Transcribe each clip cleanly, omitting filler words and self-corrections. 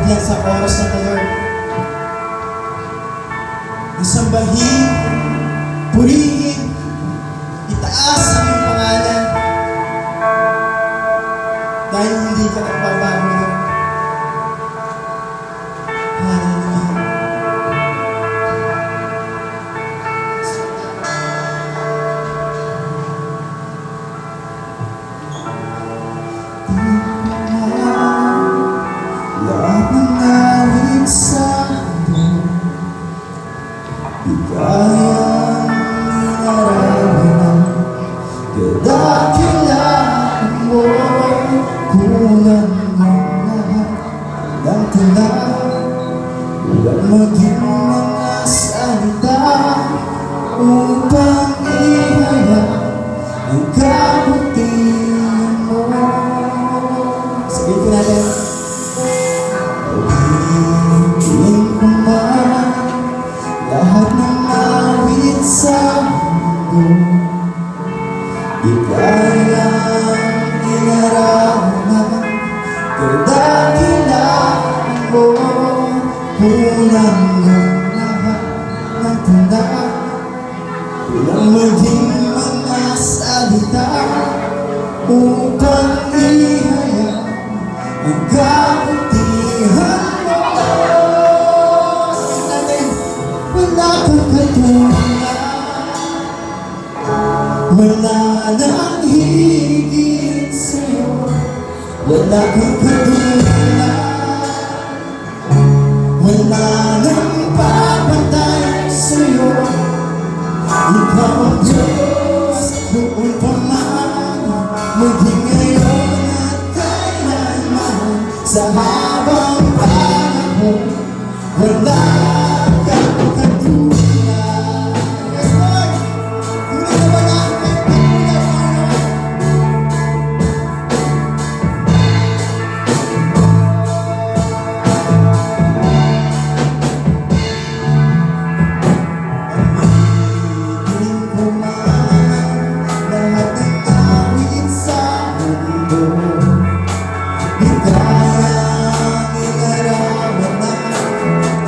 yan sa oras na to, Lord. Isambahin, purihin, itaas ang iyong pangalan. Dahil hindi ka nagbabago, Lord. Hallelujah. Lahat ng awit sa mundo, di kayang inarawan. Kadakilaan mo, kulang ng lahat ng tula. Walang maging mga salita upang ihayag ang kabutihan mo. Sabihin ko natin, pagiging ko man lahat ng awit sa mundo, di kayang inarawan. Kadakilaan mo, kulang ng lahat ng tanda. Walang maging mga salita upang ihayag ang kabutihan mo. Sabihin natin, wala kang katulad, wala nang higit sa'yo. Wala kang katulad, wala nang papatay sa'yo. Ikaw ang Diyos, noon pa man, maging ngayon at kailanman. Sa habang panahon, wala kang katulad. Yes, Lord! Ngunit na wala kang katulad, Pagiging ko man lahat ng awit sa mundo, di kayang inarawan ng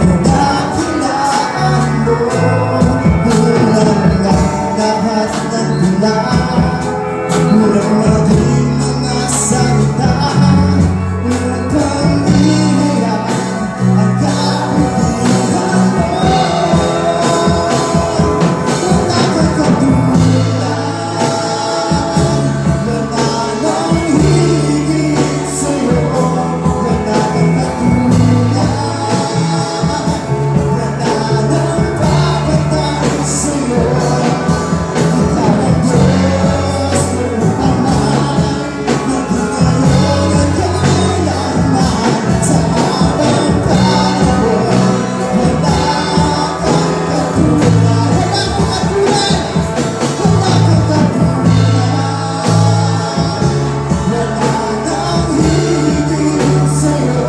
kadakilaan mo. Kulang lang lahat ng tula, kulang maging mga salita upang ihayag ang kabutihan mo. Wala kang katulad, wala nang higit sa'yo. Wala kang katulad, wala nang papatay sa'yo. Ikaw ang Diyos, noon pa man, maging ngayon at kailanman. Sa habang panahon, wala kang katulad. Wala kang katulad, wala kang katulad. Wala nang higit sa'yo.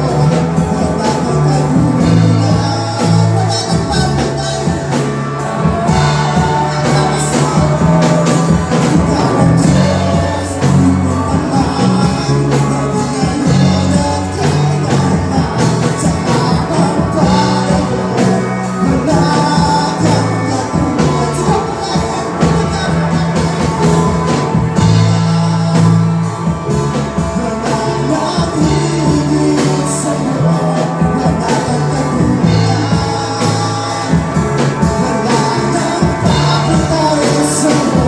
Wala kang katulad, wala nang papatay. Ikaw ang Diyos, noon pa man, maging ngayon at kailanman. Sa habang panahon, wala kang katulad. Wala nang higit sa'yo. Wala kang katulad, wala nang papatay sa'yo.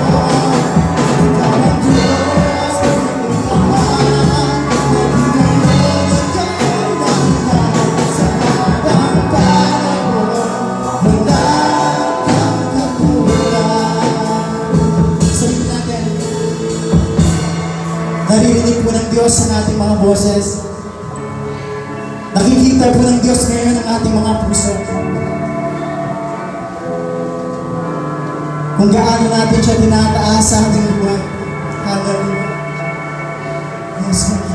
Ikaw ang Diyos, noon pa man, maging ngayon at kailanman. Sa habang panahon, wala kang katulad. Sabihin natin, naririnig po ng Diyos ang ating mga boses. Nakikita po ng Diyos ngayon ang ating mga puso. Kung gaano natin siya tinataas sa ating buhay. Hallelujah. Yes, Lord.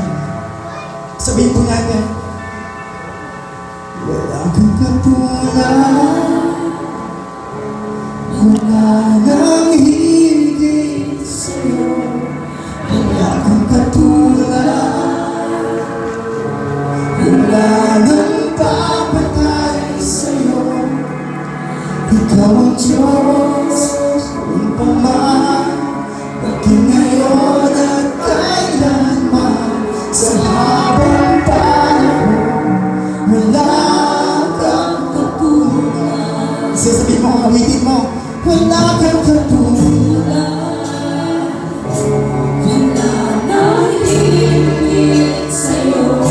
Sabihin po natin, wala kang katulad, wala nang higit sa'yo. Wala kang katulad, wala nang Diyos, kung paman, pati ngayon at kailanman, sa habang panahon, wala kang katulad. Sasabihin mo, awitin mo, wala kang katulad. Wala nang higit sa'yo,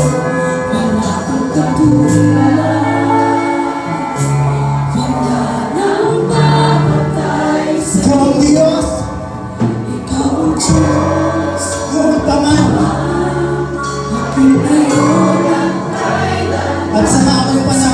wala kang katulad. Wala nang mapatay sa'yo. Ikaw ang Diyos, Ikaw ang Diyos, kung paman, aking ngayon at kailanman. at sa habang panahon,